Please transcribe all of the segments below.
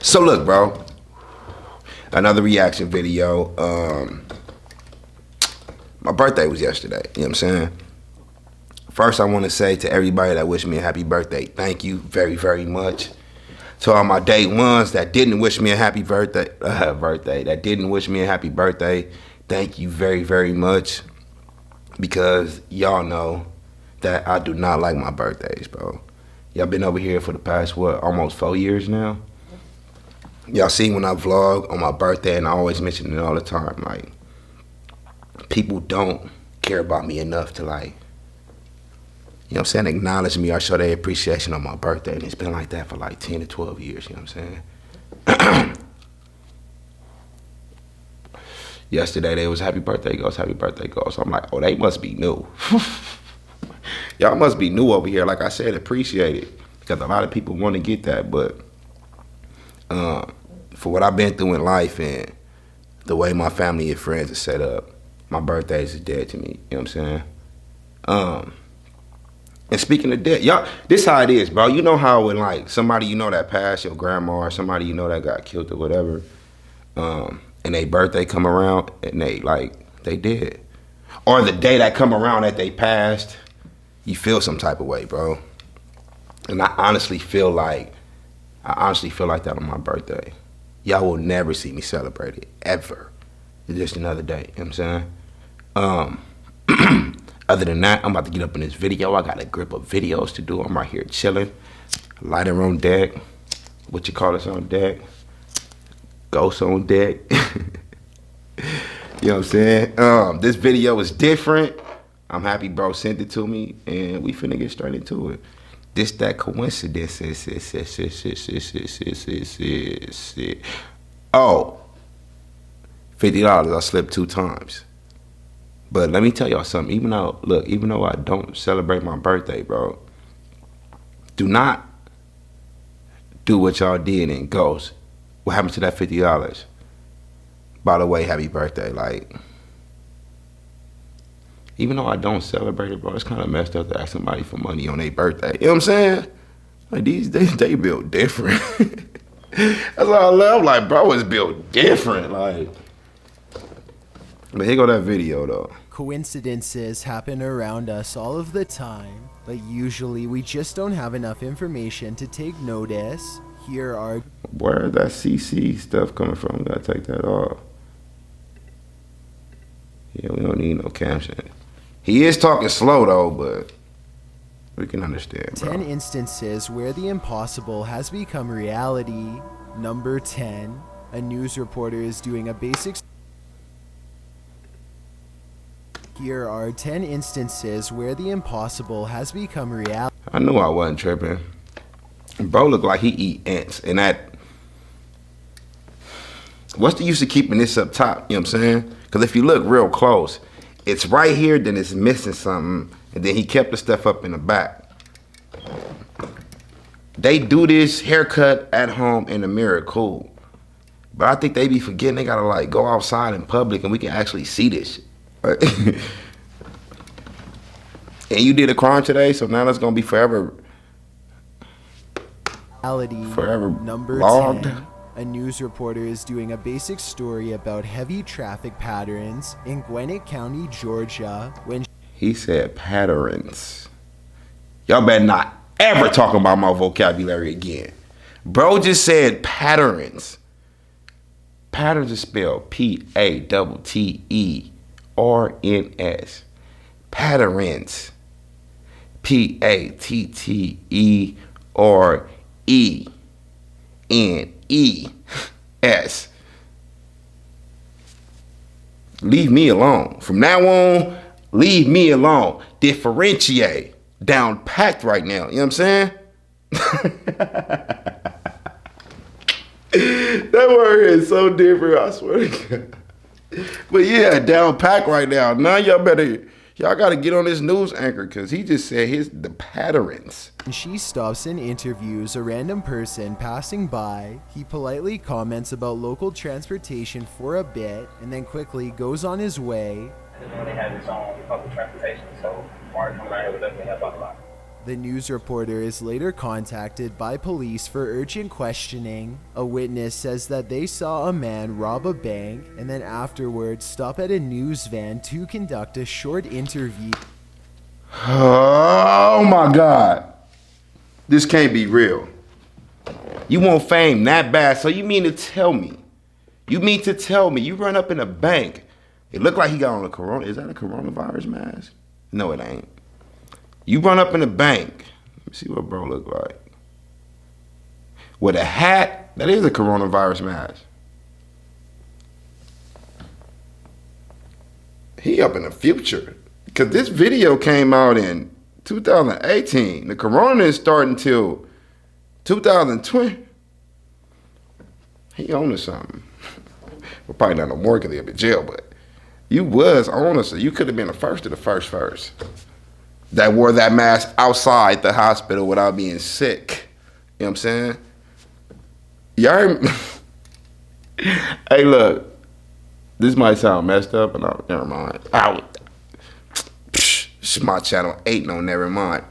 So look, bro, another reaction video. My birthday was yesterday. You know what I'm saying? First, I want to say to everybody that wished me a happy birthday, thank you very, very much. To all my day ones that didn't wish me a happy birthday, that didn't wish me a happy birthday, thank you very, very much. Because y'all know that I do not like my birthdays, bro. Y'all been over here for the past, what, almost 4 years now? Y'all see when I vlog on my birthday, and I always mention it all the time, like, people don't care about me enough to, like, you know what I'm saying, acknowledge me or show their appreciation on my birthday. And it's been like that for like 10 to 12 years, you know what I'm saying? Yesterday, they was happy birthday goes, happy birthday goes. So I'm like, oh, they must be new. Y'all must be new over here. Like I said, appreciate it. Because a lot of people want to get that. But for what I've been through in life and the way my family and friends are set up, my birthdays is dead to me, you know what I'm saying? And speaking of death, y'all, this how it is, bro. You know how when, like, somebody you know that passed, your grandma, or somebody you know that got killed or whatever, and their birthday come around and they, like, they dead. Or the day that come around that they passed, you feel some type of way, bro. And I honestly feel like that on my birthday. Y'all will never see me celebrate it, ever. It's just another day, you know what I'm saying? Other than that, I'm about to get up in this video. I got a grip of videos to do. I'm right here chilling. Lighter on deck. What you call this on deck? Ghost on deck. You know what I'm saying? This video is different. I'm happy bro sent it to me, and we finna get straight into it. This that coincidence. Oh, $50. I slipped 2 times. But let me tell y'all something. Even though I don't celebrate my birthday, bro, do not do what y'all did in Ghost. What happened to that $50? By the way, happy birthday. Like, even though I don't celebrate it, bro, it's kind of messed up to ask somebody for money on their birthday. You know what I'm saying? Like, these days, they built different. That's what I love. Like, bro, it's built different. Like, but here go that video, though. Coincidences happen around us all of the time, but usually we just don't have enough information to take notice. Here are... Where that CC stuff coming from? Gotta take that off. Yeah, we don't need no caption. He is talking slow, though, but we can understand, bro. 10 instances where the impossible has become reality. Number 10, a news reporter is doing a basic... Here are 10 instances where the impossible has become reality. I knew I wasn't tripping. Bro look like he eat ants. And that... What's the use of keeping this up top? You know what I'm saying? Because if you look real close, it's right here, then it's missing something. And then he kept the stuff up in the back. They do this haircut at home in the mirror, cool. But I think they be forgetting they gotta, like, go outside in public and we can actually see this shit. And you did a crime today, so now that's gonna be forever Number logged. 10, a news reporter is doing a basic story about heavy traffic patterns in Gwinnett County, Georgia, when He said patterns. Y'all better not ever talk about my vocabulary again. Bro just said patterns. Patterns is spelled P-A-T-T-E-R-N-S. Patterns. P-A-T-T-E-R-E-N-E-S. Leave me alone. From now on, leave me alone. Differentiate. Down packed right now. You know what I'm saying? That word is so different, I swear to God. But yeah, down packed right now. Now y'all gotta get on this news anchor, because he just said the patterns. she stops and interviews a random person passing by. He politely comments about local transportation for a bit and then quickly goes on his way. They have its own public transportation, so Mark coming out here would definitely help out a lot. The news reporter is later contacted by police for urgent questioning. A witness says that they saw a man rob a bank and then afterwards stop at a news van to conduct a short interview. Oh my God. This can't be real. You want fame that bad, so you mean to tell me you run up in a bank. It looked like he got on a corona. Is that a coronavirus mask? No, it ain't. You run up in a bank. Let me see what bro look like. With a hat, that is a coronavirus mask. He up in the future. Because this video came out in 2018. The corona didn't start until 2020. He owned something. Well, probably not no more because he'll be in jail, but you was owner, so you could have been the first of the first that wore that mask outside the hospital without being sick. You know what I'm saying? Y'all heard me? Hey, look. This might sound messed up, and never mind. This is my channel. Ain't no never mind.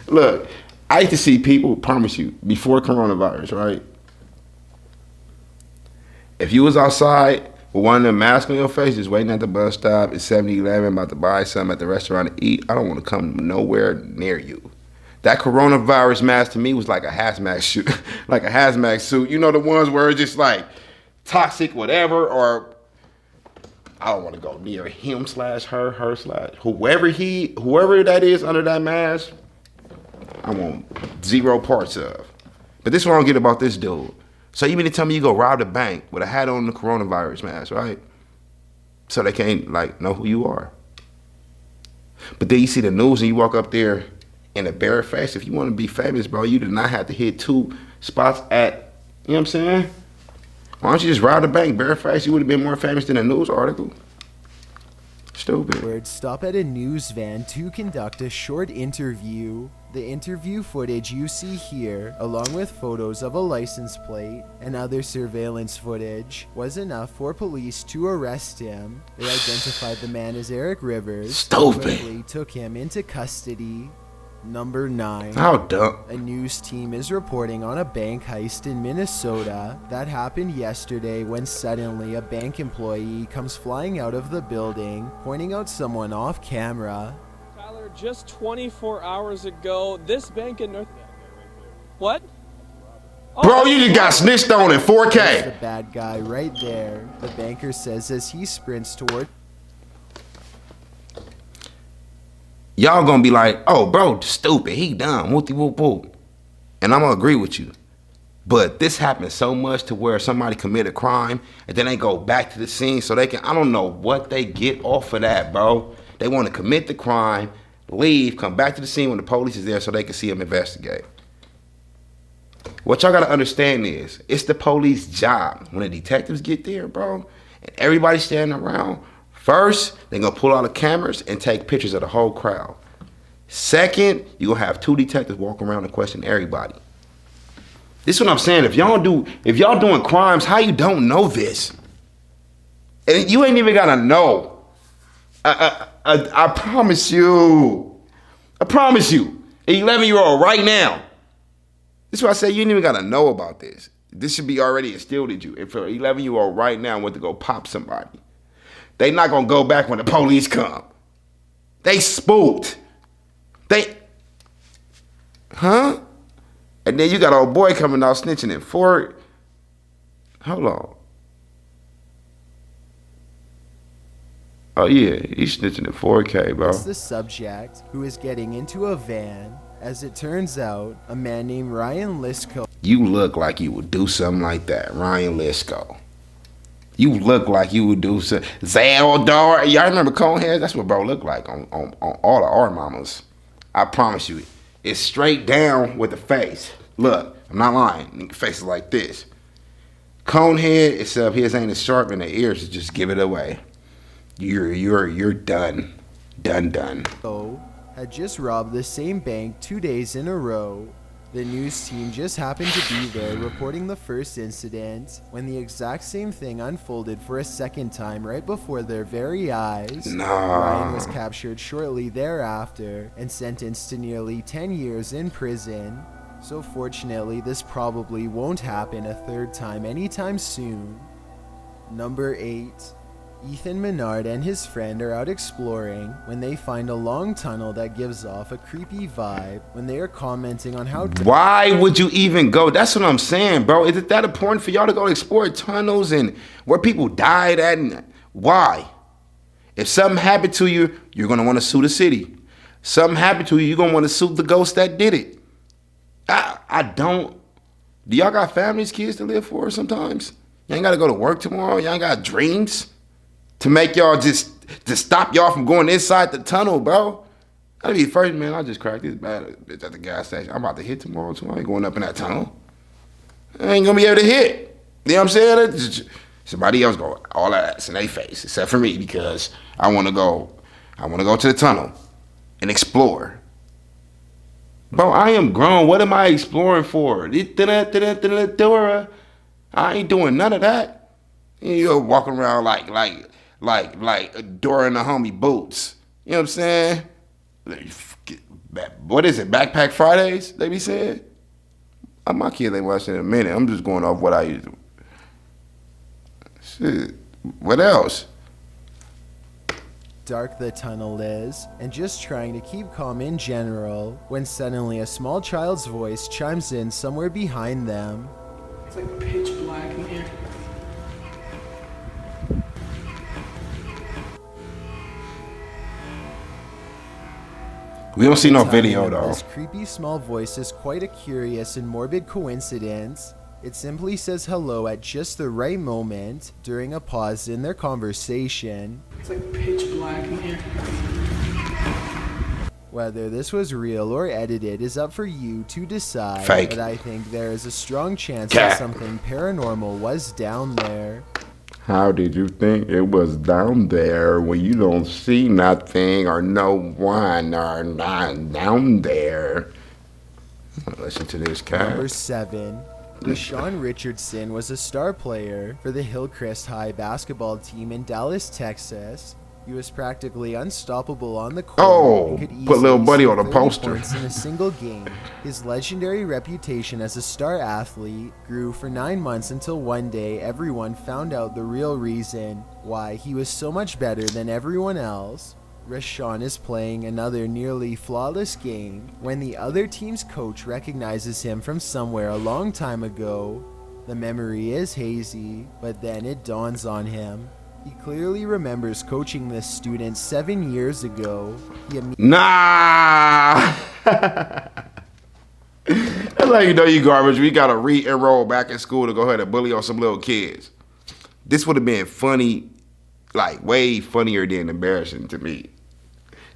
Look, I used to see people, promise you, before coronavirus, right? If you was outside with one of them masks on your face, just waiting at the bus stop at 7-Eleven, about to buy something at the restaurant to eat, I don't want to come nowhere near you. That coronavirus mask to me was like a hazmat suit. Like a hazmat suit. You know the ones where it's just like toxic whatever, or I don't want to go near him / her / whoever that is under that mask, I want 0 parts of. But this is what I don't get about this dude. So you mean to tell me you go rob the bank with a hat on the coronavirus mask, right? So they can't know who you are. But then you see the news and you walk up there in a bare face. If you want to be famous, bro, you do not have to hit 2 spots at, you know what I'm saying? Why don't you just rob the bank bare face? You would have been more famous than a news article. Stupid. Stop at a news van to conduct a short interview. The interview footage you see here, along with photos of a license plate and other surveillance footage, was enough for police to arrest him. They identified the man as Eric Rivers. Stupid. Quickly took him into custody. Number 9. How dumb. A news team is reporting on a bank heist in Minnesota that happened yesterday when suddenly a bank employee comes flying out of the building, pointing out someone off camera. Tyler, just 24 hours ago, this bank in North... What? Oh, bro, you just got snitched on in 4K. That's the bad guy right there, the banker says as he sprints toward... Y'all gonna be like, oh, bro, stupid, he dumb, whoopty whoop whoop. And I'm gonna agree with you. But this happens so much to where somebody commit a crime and then they go back to the scene so they can, I don't know what they get off of that, bro. They wanna commit the crime, leave, come back to the scene when the police is there so they can see them investigate. What y'all gotta understand is, it's the police job. When the detectives get there, bro, and everybody's standing around, first, they're gonna pull out the cameras and take pictures of the whole crowd. Second, you're gonna have 2 detectives walk around and question everybody. This is what I'm saying. If y'all doing crimes, how you don't know this? And you ain't even gotta know. I promise you. I promise you. An 11-year-old right now. This is why I say you ain't even gotta know about this. This should be already instilled in you. If an 11-year-old right now went to go pop somebody, they not gonna go back when the police come. They spooked. Huh? And then you got old boy coming out snitching in Fort. Hold on. Oh yeah, he's snitching in 4K, bro. It's the subject who is getting into a van. As it turns out, a man named Ryan Lisco. You look like you would do something like that, Ryan Lisco. You look like you would do some Zaldar. Y'all remember Coneheads? That's what bro looked like on all of our mamas. I promise you. It's straight down with the face. Look, I'm not lying. Nigga face is like this. Conehead, except his ain't as sharp and the ears just give it away. You're done. Done. Had just robbed the same bank 2 days in a row. The news team just happened to be there reporting the first incident when the exact same thing unfolded for a second time right before their very eyes. Ryan was captured shortly thereafter and sentenced to nearly 10 years in prison. So fortunately, this probably won't happen a third time anytime soon. Number 8. Ethan Menard and his friend are out exploring when they find a long tunnel that gives off a creepy vibe when they are commenting on how... Why would you even go? That's what I'm saying, bro. Is it that important for y'all to go explore tunnels and where people died at? And why? If something happened to you, you're going to want to sue the city. Something happened to you, you're going to want to sue the ghost that did it. I don't. Do y'all got families, kids to live for sometimes? You ain't got to go to work tomorrow. Y'all ain't got dreams to make y'all just stop y'all from going inside the tunnel, bro. That'd be the first, man. I just cracked this bad bitch at the gas station. I'm about to hit tomorrow, too. I ain't going up in that tunnel. I ain't gonna be able to hit. You know what I'm saying? Somebody else go all that in their face, except for me, because I wanna go to the tunnel and explore. Bro, I am grown. What am I exploring for? I ain't doing none of that. You're walking around like Dora and the homie boots. You know what I'm saying? What is it? Backpack Fridays, they be saying? My kids ain't watching in a minute. I'm just going off what I used to. Shit. What else? Dark the tunnel is, and just trying to keep calm in general, when suddenly a small child's voice chimes in somewhere behind them. It's like pitch black in here. We don't see no video though. This creepy small voice is quite a curious and morbid coincidence. It simply says hello at just the right moment during a pause in their conversation. It's like pitch black in here. Whether this was real or edited is up for you to decide. Fake. But I think there is a strong chance that something paranormal was down there. How did you think it was down there when you don't see nothing or no one or not down there? Listen to this cat. Number 7. Rashaan Richardson was a star player for the Hillcrest High basketball team in Dallas, Texas. He was practically unstoppable on the court. And could put little buddy on a 30 poster. points in a single game. His legendary reputation as a star athlete grew for 9 months until one day everyone found out the real reason why he was so much better than everyone else. Rashaan is playing another nearly flawless game when the other team's coach recognizes him from somewhere a long time ago. The memory is hazy, but then it dawns on him. He clearly remembers coaching this student 7 years ago. Nah! That's like, you know you garbage. We gotta re-enroll back in school to go ahead and bully on some little kids. This would have been funny, like way funnier than embarrassing to me.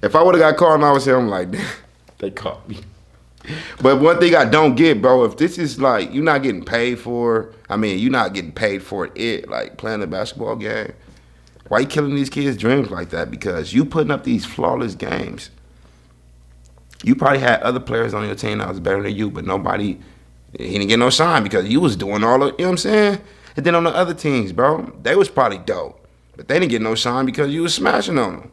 If I would have got caught and I was here, I'm like, they caught me. But one thing I don't get, bro, if this is like, you're not getting paid for, you're not getting paid for it, like playing a basketball game. Why you killing these kids' dreams like that? Because you putting up these flawless games. You probably had other players on your team that was better than you, but nobody, he didn't get no shine because you was doing all of, you know what I'm saying? And then on the other teams, bro, they was probably dope, but they didn't get no shine because you was smashing on them.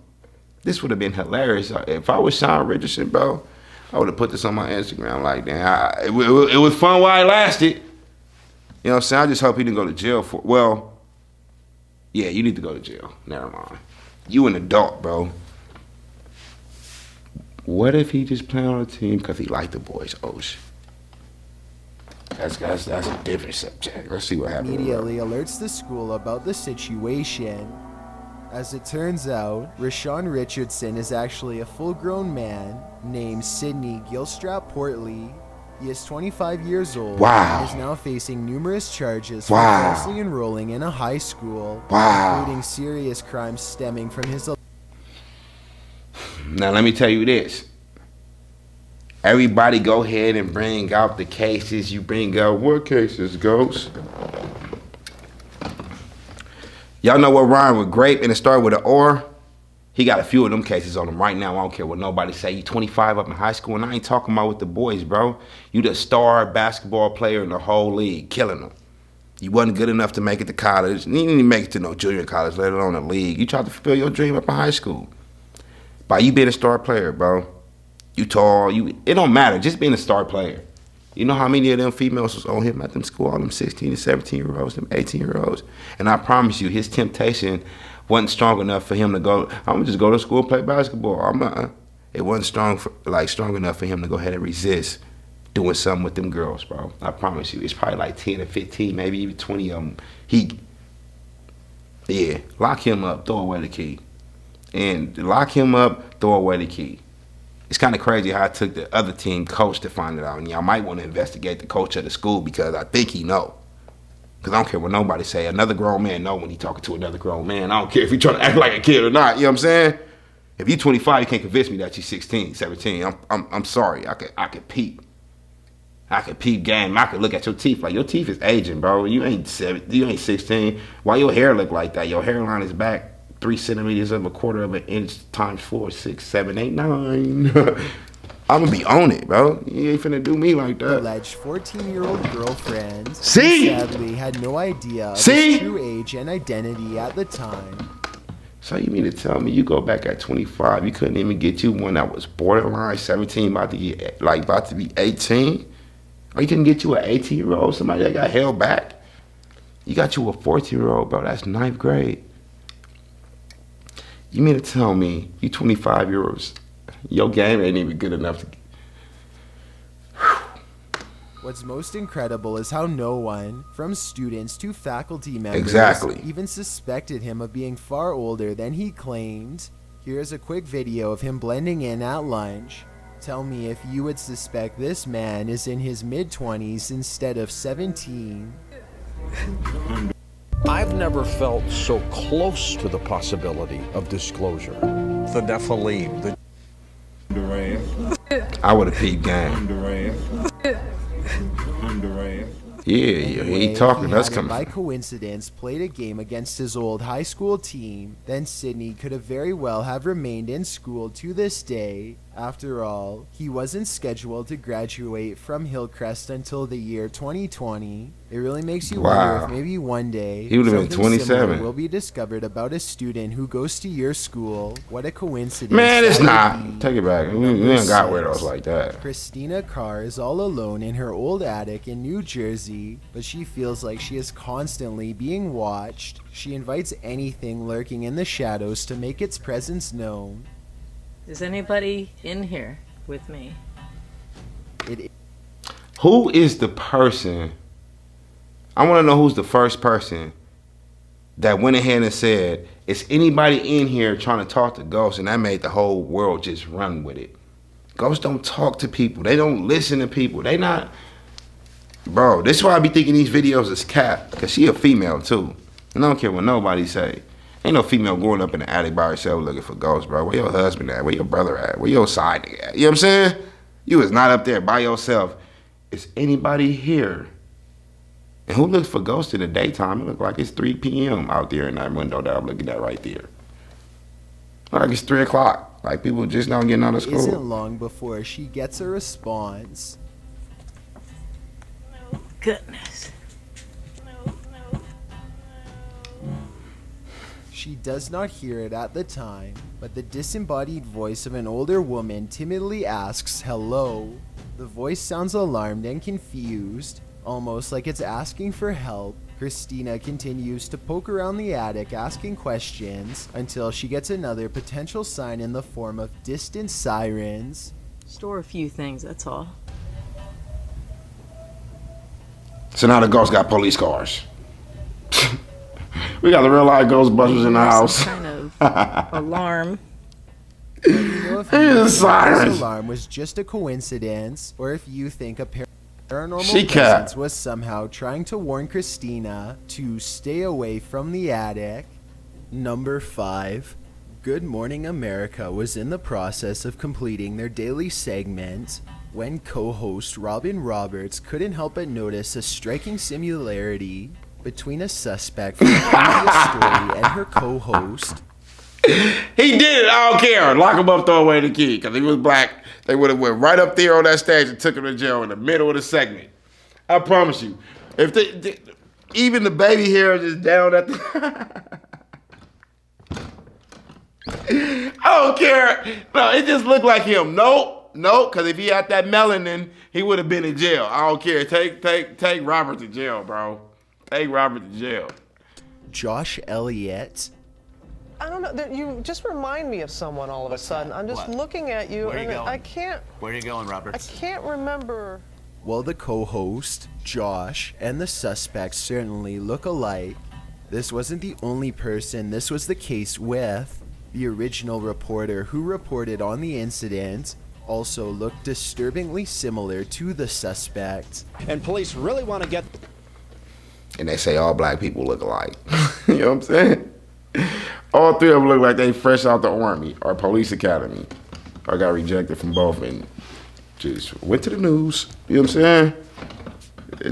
This would have been hilarious. If I was Rashaan Richardson, bro, I would have put this on my Instagram like, damn, it was fun while it lasted. You know what I'm saying? I just hope he didn't go to jail for, well, yeah, you need to go to jail. Never mind. You an adult, bro. What if he just playing on a team because he liked the boys? Oh, shit. That's a different subject. Let's see what happens. Immediately alerts the school about the situation. As it turns out, Rashaan Richardson is actually a full-grown man named Sidney Gilstrap Portley. He is 25 years old and is now facing numerous charges for falsely enrolling in a high school, including serious crimes stemming from his... Now let me tell you this. Everybody go ahead and bring out the cases. You bring out what cases, Ghost? Y'all know what rhyme with grape and it started with an or? He got a few of them cases on him right now. I don't care what nobody say. You 25 up in high school, and I ain't talking about with the boys, bro. You the star basketball player in the whole league, killing them. You wasn't good enough to make it to college. You didn't even make it to no junior college, let alone the league. You tried to fulfill your dream up in high school. By you being a star player, bro. You tall, it don't matter, just being a star player. You know how many of them females was on him at them school, all them 16 and 17-year-olds, them 18-year-olds? And I promise you, his temptation wasn't strong enough for him to go, I'm gonna just go to school and play basketball. It wasn't strong enough for him to go ahead and resist doing something with them girls, bro. I promise you. It's probably like 10 or 15, maybe even 20 of them. Lock him up, throw away the key. And lock him up, throw away the key. It's kind of crazy how I took the other team coach to find it out. And y'all might want to investigate the coach of the school because I think he know. Because I don't care what nobody say. Another grown man know when he talking to another grown man. I don't care if he trying to act like a kid or not. You know what I'm saying? If you 25, you can't convince me that you 16, 17. I'm sorry. I could peep. I could peep game. I could look at your teeth. Like, your teeth is aging, bro. You ain't 16. Why your hair look like that? Your hairline is back 3 centimeters of a quarter of an inch times 4, 6, 7, 8, 9. I'm gonna be on it, bro. You ain't finna do me like that. Alleged 14-year-old girlfriend. See? Sadly had no idea of his true age and identity at the time. So you mean to tell me you go back at 25, you couldn't even get you one that was borderline 17, about to be 18? Or you couldn't get you an 18-year-old, somebody that got held back? You got you a 14-year-old, bro. That's 9th grade. You mean to tell me you 25-year-olds, your game ain't even good enough to... What's most incredible is how no one, from students to faculty members, even suspected him of being far older than he claimed. Here's a quick video of him blending in at lunch. Tell me if you would suspect this man is in his mid-20s instead of 17. I've never felt so close to the possibility of disclosure. The Nephilim, the Duran. I would have peeped game. Yeah, he talking. That's coming. By coincidence, played a game against his old high school team. Then Sydney could have very well have remained in school to this day. After all, he wasn't scheduled to graduate from Hillcrest until the year 2020. It really makes you wonder if maybe one day he would have been something 27. similar will be discovered about a student who goes to your school. What a coincidence. Man, it's not. Take it back. We ain't got weirdos like that. Christina Carr is all alone in her old attic in New Jersey, but she feels like she is constantly being watched. She invites anything lurking in the shadows to make its presence known. Is anybody in here with me? Who is the person? I want to know who's the first person that went ahead and said, is anybody in here trying to talk to ghosts? And that made the whole world just run with it. Ghosts don't talk to people. They don't listen to people. They not... Bro, this is why I be thinking these videos is cap. Because she a female too. And I don't care what nobody say. Ain't no female going up in the attic by herself looking for ghosts, bro. Where your husband at? Where your brother at? Where your side nigga at? You know what I'm saying? You is not up there by yourself. Is anybody here? And who looks for ghosts in the daytime? It look like it's 3 p.m. out there in that window that I'm looking at right there. Like it's 3 o'clock. Like people just now getting out of school. Isn't long before she gets a response. Oh, goodness. She does not hear it at the time, but the disembodied voice of an older woman timidly asks, "Hello?" The voice sounds alarmed and confused, almost like it's asking for help. Christina continues to poke around the attic asking questions until she gets another potential sign in the form of distant sirens. Store a few things, that's all. So now the ghosts got police cars. We got the real life Ghostbusters in the house. Some kind of alarm. Let me know if this alarm was just a coincidence, or if you think a paranormal presence was somehow trying to warn Christina to stay away from the attic. Number 5. Good Morning America was in the process of completing their daily segment when co-host Robin Roberts couldn't help but notice a striking similarity between a suspect from the previous story and her co-host. He did it. I don't care. Lock him up, throw away the key. Because he was black, they would have went right up there on that stage and took him to jail in the middle of the segment. I promise you. If even the baby hairs is down at the... I don't care. No, it just looked like him. Nope, because if he had that melanin, he would have been in jail. I don't care. Take Robert to jail, bro. Take Robert to jail. Josh Elliott. I don't know. You just remind me of someone all of a sudden. I'm just looking at you, and I can't. Where are you going, Robert? I can't remember. Well, the co-host, Josh, and the suspect certainly look alike. This wasn't the only person this was the case with. The original reporter who reported on the incident also looked disturbingly similar to the suspect. And police really want to get... And they say all black people look alike. You know what I'm saying? All three of them look like they fresh out the army or police academy. I got rejected from both and just went to the news. You know what I'm saying?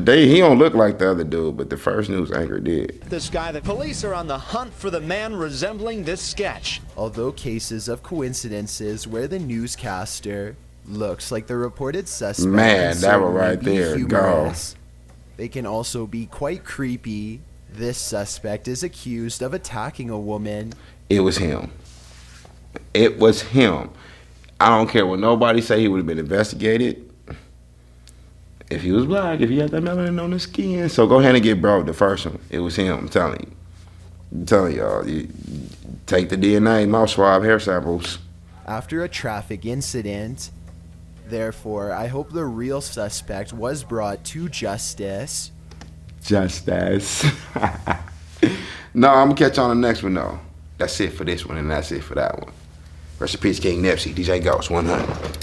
He don't look like the other dude, but the first news anchor did. This guy, the police are on the hunt for the man resembling this sketch. Although cases of coincidences where the newscaster looks like the reported suspect, man, can that one certainly right be there, humorous, they can also be quite creepy. This suspect is accused of attacking a woman. It was him. It was him. I don't care what nobody say, he would have been investigated. If he was black, if he had that melanin on his skin. So go ahead and get broke, the first one. It was him, I'm telling you. I'm telling y'all, you take the DNA, mouth swab, hair samples. After a traffic incident, therefore, I hope the real suspect was brought to justice. Justice. No, I'm gonna catch you on the next one though. That's it for this one and that's it for that one. Rest in peace, King Nipsey, DJ Ghost, 100.